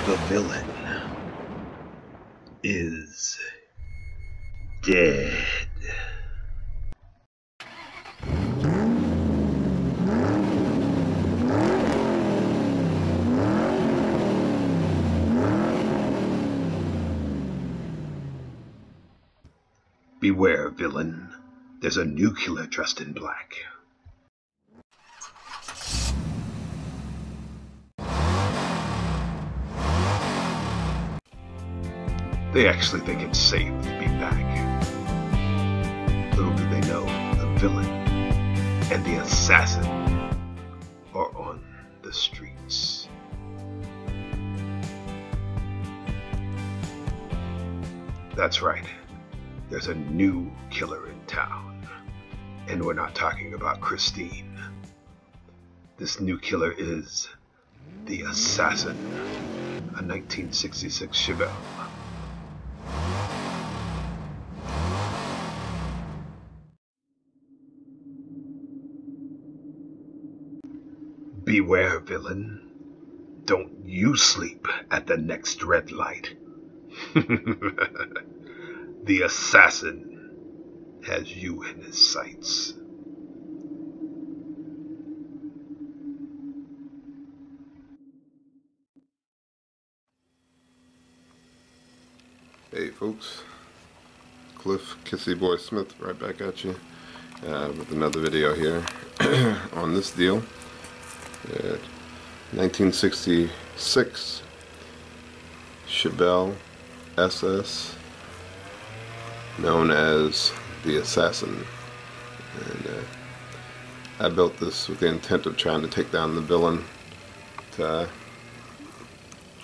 The villain is dead. Beware, villain. There's a new killer dressed in black. They actually think it's safe to be back. Little do they know, the villain and the assassin are on the streets. That's right. There's a new killer in town. And we're not talking about Christine. This new killer is the assassin, a 1966 Chevelle. Beware, villain. Don't you sleep at the next red light. The assassin has you in his sights. Hey folks, Cliff Kissyboy Smith right back at you with another video here on this deal. 1966 Chevelle SS, known as the Assassin, and I built this with the intent of trying to take down the villain, trying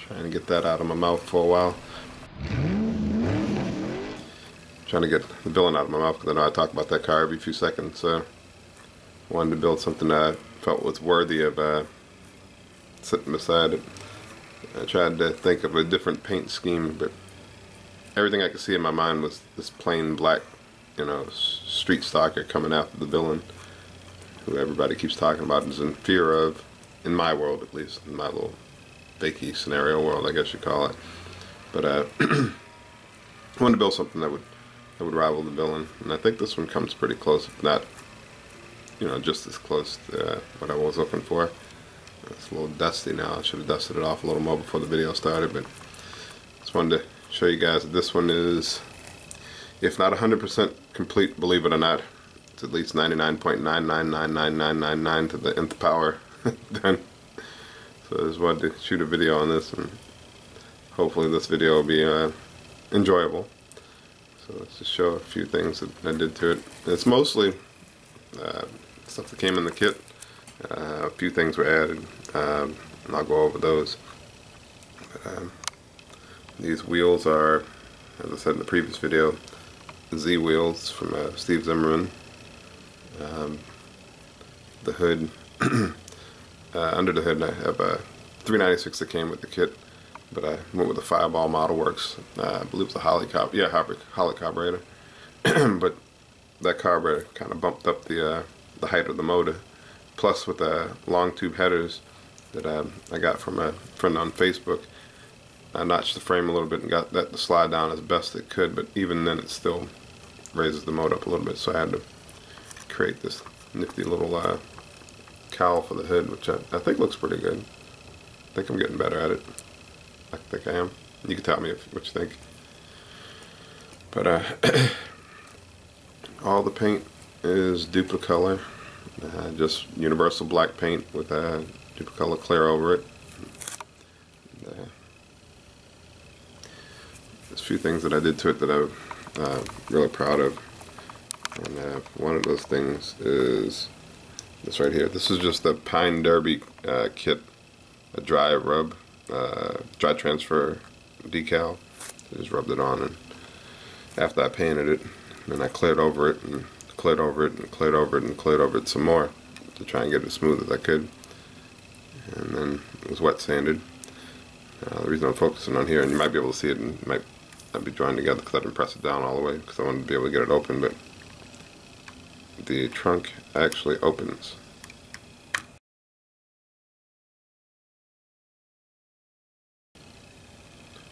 to get that out of my mouth for a while. Trying to get the villain out of my mouth because I know I talk about that car every few seconds, so I wanted to build something that I felt was worthy of sitting beside it. I tried to think of a different paint scheme, but everything I could see in my mind was this plain black, street stalker coming after the villain, who everybody keeps talking about and is in fear of, in my world at least, in my little fakey scenario world, I guess you call it. But I wanted to build something that would rival the villain, and I think this one comes pretty close, if not, just as close to what I was looking for. It's a little dusty now. I should have dusted it off a little more before the video started, but just wanted to show you guys that this one is, if not 100% complete, believe it or not, it's at least 99.999999 to the nth power done. So I just wanted to shoot a video on this, and hopefully this video will be enjoyable. So let's just show a few things that I did to it. It's mostly stuff that came in the kit. A few things were added, and I'll go over those. But, these wheels are, as I said in the previous video, Z wheels from Steve Zimmerman. The hood, under the hood I have a 396 that came with the kit, but I went with the Fireball Model Works. I believe it's a Holly Carburetor. But that carburetor kind of bumped up the height of the motor. Plus with the long tube headers that I got from a friend on Facebook, I notched the frame a little bit and got that to slide down as best it could, but even then it still raises the motor up a little bit, so I had to create this nifty little cowl for the hood, which I think looks pretty good. I think I'm getting better at it. I think I am. You can tell me what you think. But all the paint is Duplicolor. Just universal black paint with a Duplicolor clear over it. And, there's a few things that I did to it that I'm really proud of. And one of those things is this right here. This is just the Pine Derby kit, a dry rub, dry transfer decal. I just rubbed it on, and after I painted it, then I cleared over it and cleared over it and cleared over it and cleared over it some more to try and get it as smooth as I could. And then it was wet sanded. The reason I'm focusing on here, and you might be able to see it, and it might not be joined together because I didn't press it down all the way because I wanted to be able to get it open, but the trunk actually opens.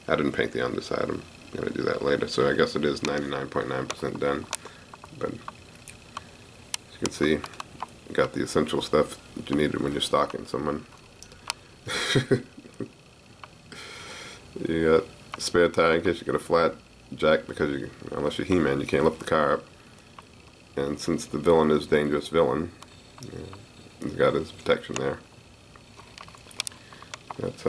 I didn't paint the underside. I'm going to do that later. So I guess it is 99.9% done. But as you can see, you got the essential stuff that you needed when you're stalking someone. You got a spare tire in case you get a flat jack, because unless you're He-Man, you can't lift the car up. And since the villain is Dangerous Villain, he's got his protection there. That's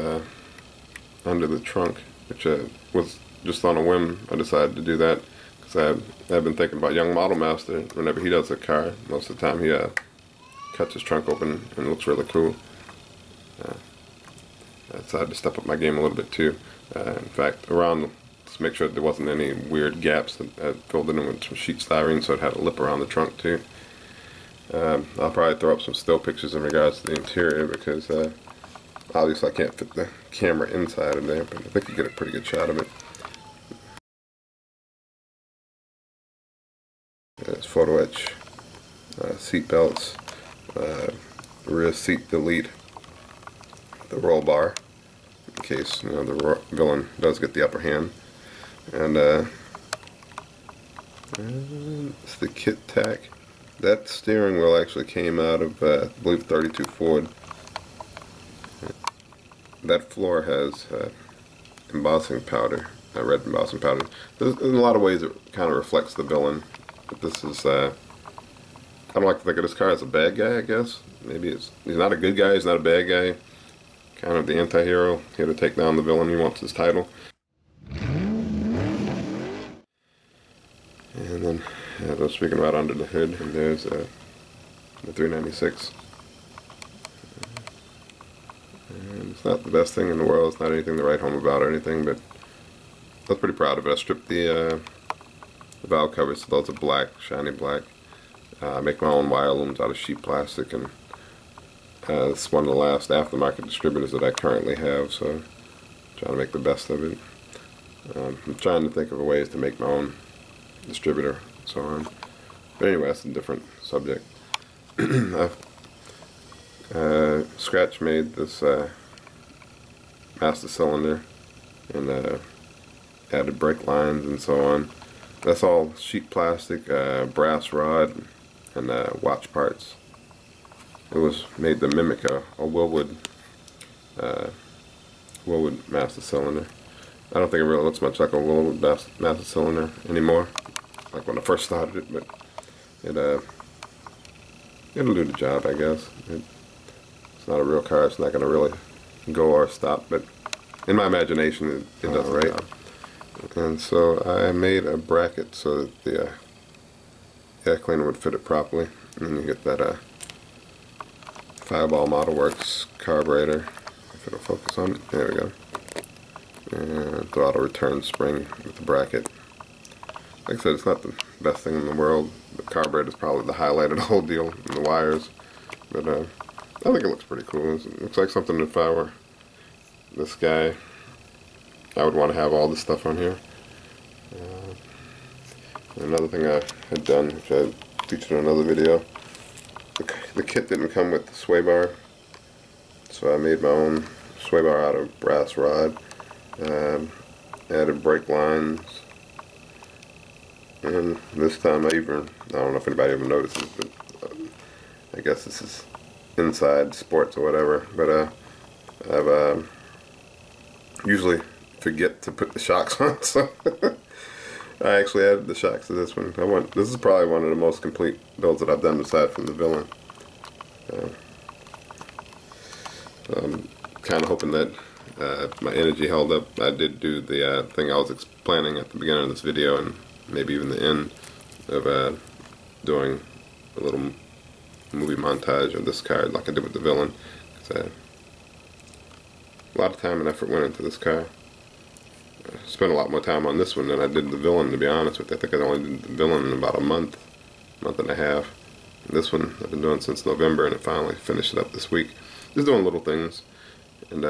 under the trunk, which was just on a whim. I decided to do that because I've been thinking about Young Model Master. Whenever he does a car, most of the time he cuts his trunk open and it looks really cool. I decided to step up my game a little bit too. In fact, to make sure that there wasn't any weird gaps, that I filled it in with some sheet styrene so it had a lip around the trunk too. I'll probably throw up some still pictures in regards to the interior, because obviously I can't fit the camera inside of there, but I think you get a pretty good shot of it. There's photo etch, seat belts, rear seat delete, the roll bar, in case the villain does get the upper hand, and it's the kit tack. That steering wheel actually came out of, I believe, 32 Ford. That floor has embossing powder, red embossing powder. In a lot of ways it kind of reflects the villain, but this is, I don't like to think of this car as a bad guy, I guess. Maybe he's not a good guy, he's not a bad guy. Kind of the anti-hero, here to take down the villain. He wants his title. And then, as I was speaking about under the hood, and there's the 396. And it's not the best thing in the world, it's not anything to write home about or anything, but I was pretty proud of it. I stripped the valve covers, so those are black, shiny black. I make my own wire looms out of sheet plastic, and it's one of the last aftermarket distributors that I currently have, so I'm trying to make the best of it. I'm trying to think of ways to make my own distributor, so on. But anyway, that's a different subject. I've scratch made this master cylinder and added brake lines and so on. That's all sheet plastic, brass rod, and watch parts. It was made to mimic a Willwood master cylinder. I don't think it really looks much like a Willwood master cylinder anymore, like when I first started it, but it'll do the job, I guess. It's not a real car, it's not going to really go or stop, but in my imagination it does the job. And so I made a bracket so that the air cleaner would fit it properly, and then you get that Fireball Model Works carburetor, if it'll focus on it. There we go. And throw out a return spring with the bracket. Like I said, it's not the best thing in the world. The carburetor is probably the highlight of the whole deal, and the wires. But I think it looks pretty cool. It looks like something, if I were this guy, I would want to have all this stuff on here. Another thing I had done, which I featured in another video, the kit didn't come with the sway bar, so I made my own sway bar out of brass rod, added brake lines, and this time I don't know if anybody ever notices, but I guess this is inside sports or whatever, but I've usually forget to put the shocks on, so I actually added the shocks to this one. This is probably one of the most complete builds that I've done aside from the villain. I'm kind of hoping that my energy held up. I did do the thing I was planning at the beginning of this video, and maybe even the end, of doing a little movie montage of this car like I did with the villain. A lot of time and effort went into this car. I spent a lot more time on this one than I did the villain, to be honest with you. I think I only did the villain in about a month and a half. And this one I've been doing since November, and I finally finished it up this week. Just doing little things. And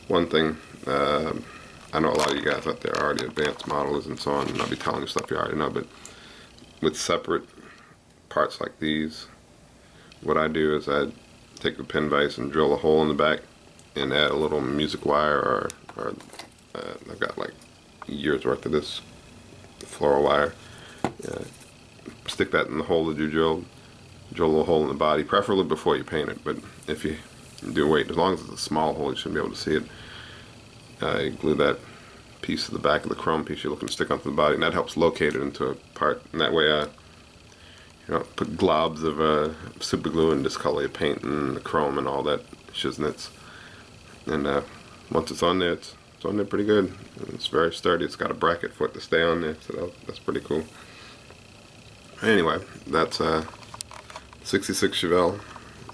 one thing, I know a lot of you guys out there are already advanced modelers and so on, and I'll be telling you stuff you already know, but with separate parts like these, what I do is I take the pin vise and drill a hole in the back and add a little music wire or I've got like years worth of this floral wire. Stick that in the hole that you drilled. Drill a little hole in the body, preferably before you paint it, but if you do wait, as long as it's a small hole, you shouldn't be able to see it. You glue that piece to the back of the chrome piece you're looking to stick onto the body, and that helps locate it into a part, and that way you don't put globs of super glue and discolor your paint and the chrome and all that shiznits. And once it's on there, it's on there pretty good. It's very sturdy. It's got a bracket for it to stay on there, so that's pretty cool. Anyway, that's 66 Chevelle.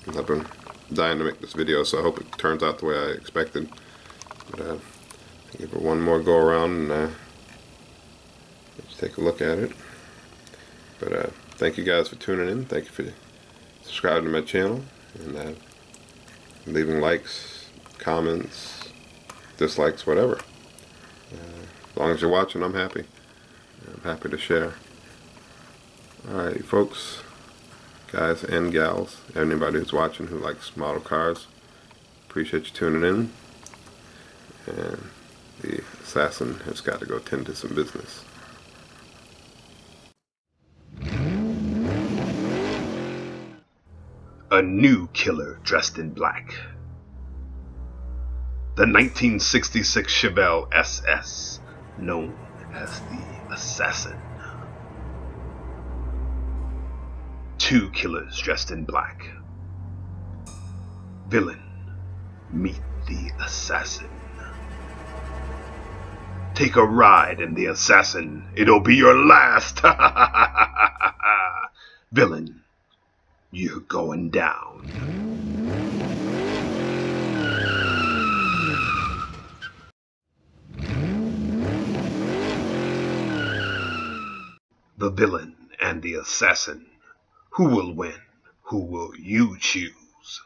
I've been dying to make this video, so I hope it turns out the way I expected. But I'll give it one more go around and let's take a look at it. But thank you guys for tuning in. Thank you for subscribing to my channel and leaving likes, comments, dislikes, whatever. As long as you're watching, I'm happy. I'm happy to share. Alright, folks, guys and gals, anybody who's watching who likes model cars, appreciate you tuning in. And the assassin has got to go tend to some business. A new killer dressed in black. The 1966 Chevelle SS, known as the Assassin. Two killers dressed in black. Villain, meet the assassin. Take a ride in the Assassin, it'll be your last. Villain, you're going down. The Villain and the Assassin. Who will win? Who will you choose?